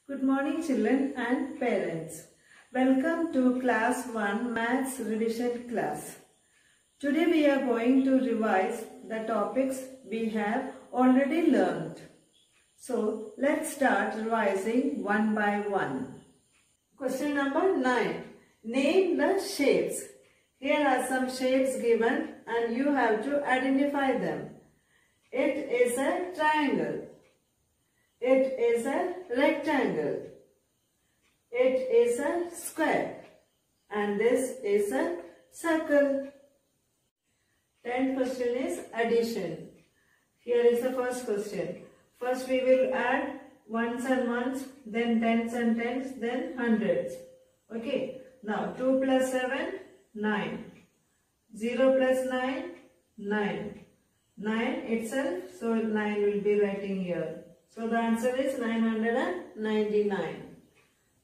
Good morning children and parents. Welcome to class 1 maths revision class. Today we are going to revise the topics we have already learned. So let's start revising one by one. Question number 9. Name the shapes. Here are some shapes given and you have to identify them. It is a triangle. It is a rectangle. It is a square. And this is a circle. 10th question is addition. Here is the first question. First we will add ones and ones, then tens and tens, then hundreds. Okay. Now 2 plus 7, 9. 0 plus 9, 9. 9 itself, so 9 will be writing here. So the answer is 999.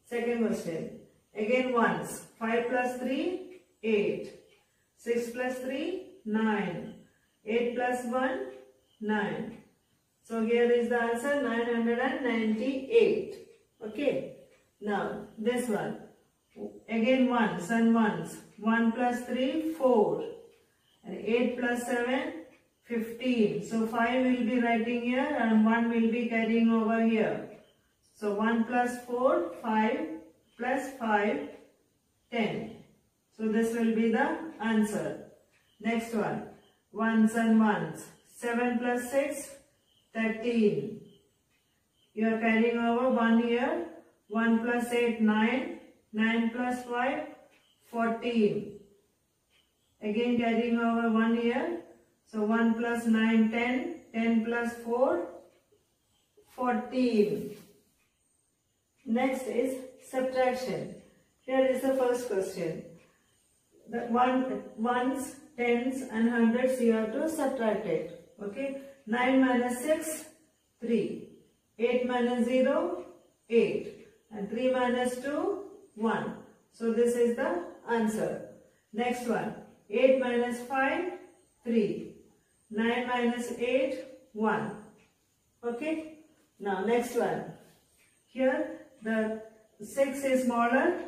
Second question. Again ones. 5 plus 3, 8. 6 plus 3, 9. 8 plus 1, 9. So here is the answer 998. Okay. Now this one. Again ones and ones. 1 plus 3, 4. And 8 plus 7, 15. So 5 will be writing here and 1 will be carrying over here. So 1 plus 4, 5 plus 5, 10. So this will be the answer. Next one. Ones and ones. 7 plus 6, 13. You are carrying over 1 here. 1 plus 8, 9. 9 plus 5, 14. Again carrying over 1 here. So 1 plus 9, 10. 10 plus 4, 14. Next is subtraction. Here is the first question. The ones, tens and hundreds you have to subtract it. Okay. 9 minus 6, 3. 8 minus 0, 8. And 3 minus 2, 1. So this is the answer. Next one. 8 minus 5, 3. 9 minus 8, 1. Okay. Now next one. Here the 6 is smaller.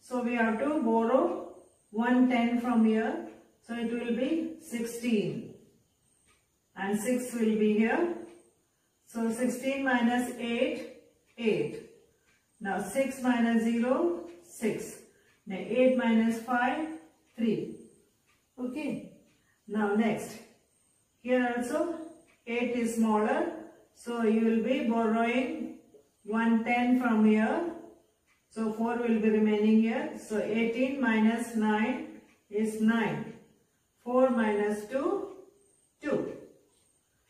So we have to borrow 110 from here. So it will be 16. And 6 will be here. So 16 minus 8, 8. Now 6 minus 0, 6. Now 8 minus 5, 3. Okay. Now next. Here also 8 is smaller. So you will be borrowing 110 from here. So 4 will be remaining here. So 18 minus 9 is 9. 4 minus 2, 2.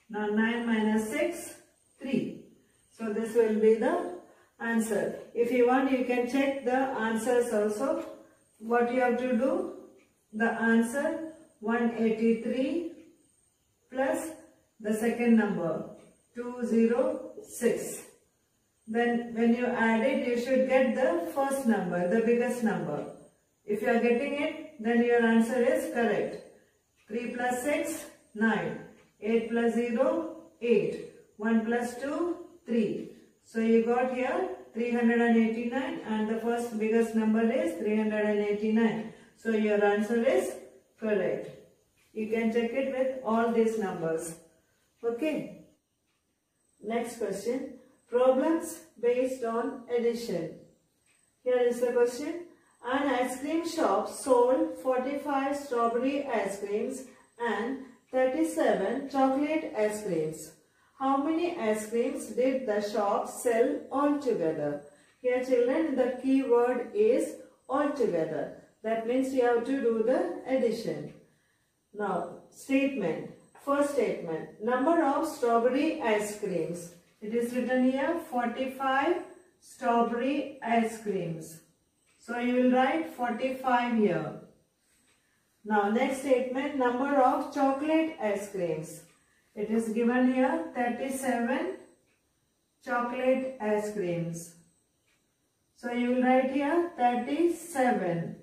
Now 9 minus 6, 3. So this will be the answer. If you want, you can check the answers also. What you have to do? The answer 183 plus the second number 206. Then when you add it, you should get the first number, the biggest number. If you are getting it, then your answer is correct. 3 plus 6, 9. 8 plus 0, 8. 1 plus 2, 3. So you got here 389 and the first biggest number is 389. So your answer is correct. You can check it with all these numbers. Okay. Next question. Problems based on addition. Here is the question. An ice cream shop sold 45 strawberry ice creams and 37 chocolate ice creams. How many ice creams did the shop sell altogether? Here children, the key word is altogether. That means you have to do the addition. Now, statement. First statement. Number of strawberry ice creams. It is written here 45 strawberry ice creams. So you will write 45 here. Now next statement. Number of chocolate ice creams. It is given here 37 chocolate ice creams. So you will write here 37.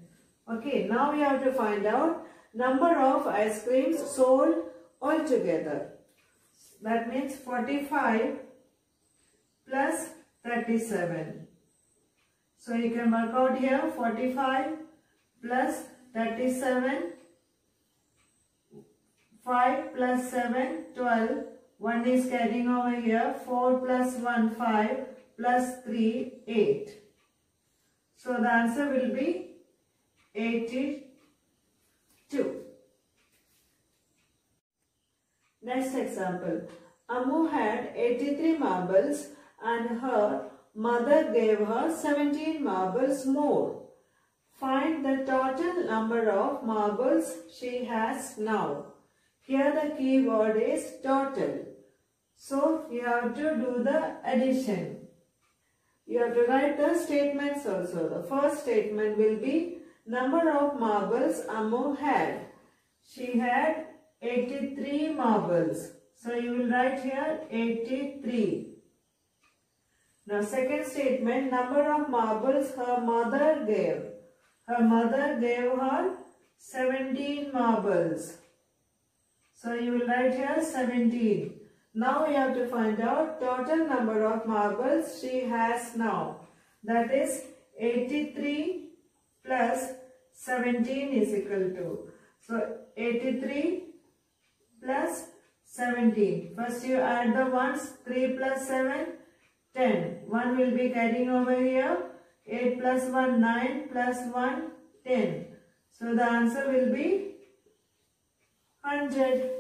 Okay, now we have to find out number of ice creams sold altogether. That means 45 plus 37. 37. So you can work out here 45 plus 37, 5 plus 7, 12. 1 is carrying over here. 4 plus 1, 5 plus 3, 8. So the answer will be 82. Next example. Ammu had 83 marbles and her mother gave her 17 marbles more. Find the total number of marbles she has now. Here the key word is total. So you have to do the addition. You have to write the statements also. The first statement will be number of marbles Ammu had. She had 83 marbles. So you will write here 83. Now second statement, number of marbles her mother gave. Her mother gave her 17 marbles. So you will write here 17. Now you have to find out total number of marbles she has now. That is 83 plus 17 is equal to. So 83 plus 17. First you add the ones. 3 plus 7, 10. 1 will be carrying over here. 8 plus 1, 9 plus 1, 10. So the answer will be 100.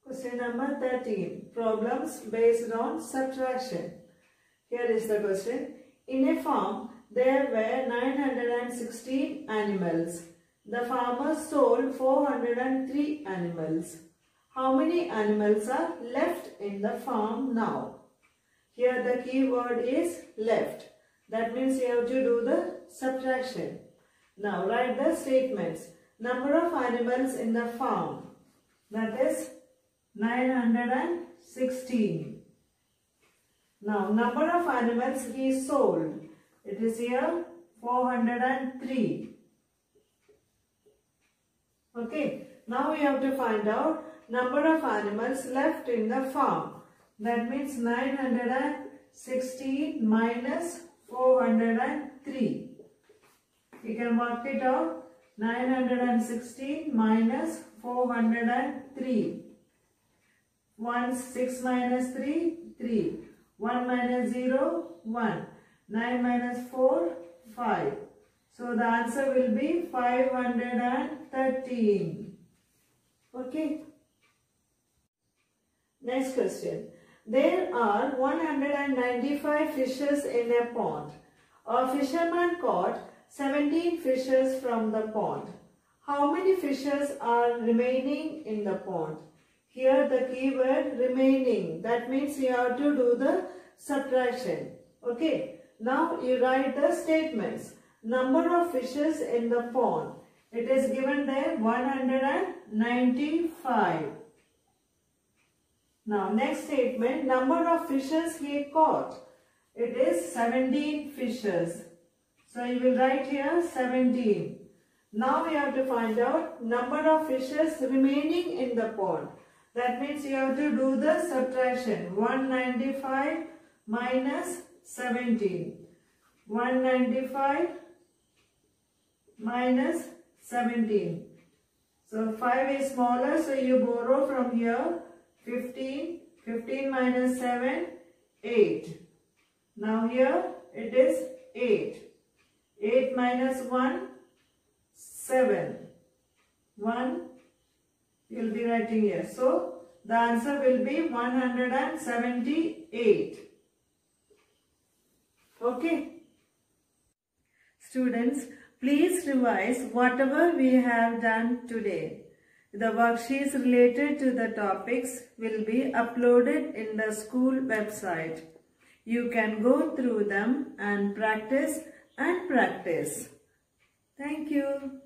Question number 13. Problems based on subtraction. Here is the question. In a farm, there were 916 animals. The farmer sold 403 animals. How many animals are left in the farm now? Here the key word is left. That means you have to do the subtraction. Now write the statements. Number of animals in the farm. That is 916. Now number of animals he sold. It is here 403. Okay. Now we have to find out number of animals left in the farm. That means 916 minus 403. You can work it out. 916 minus 403. 6 minus 3, 3. 1 minus 0, 1. 9 minus 4, 5. So the answer will be 513. Okay. Next question. There are 195 fishes in a pond. A fisherman caught 17 fishes from the pond. How many fishes are remaining in the pond? Here the keyword remaining. That means you have to do the subtraction. Okay. Now you write the statements. Number of fishes in the pond. It is given there 195. Now next statement. Number of fishes he caught. It is 17 fishes. So you will write here 17. Now we have to find out number of fishes remaining in the pond. That means you have to do the subtraction. 195 minus 17. 195 minus 17. So 5 is smaller, so you borrow from here 15. 15 minus 7, 8. Now here it is 8. 8 minus 1, 7. 1 you will be writing here. So the answer will be 178. Okay. Students, please revise whatever we have done today. The worksheets related to the topics will be uploaded in the school website. You can go through them and practice. Thank you.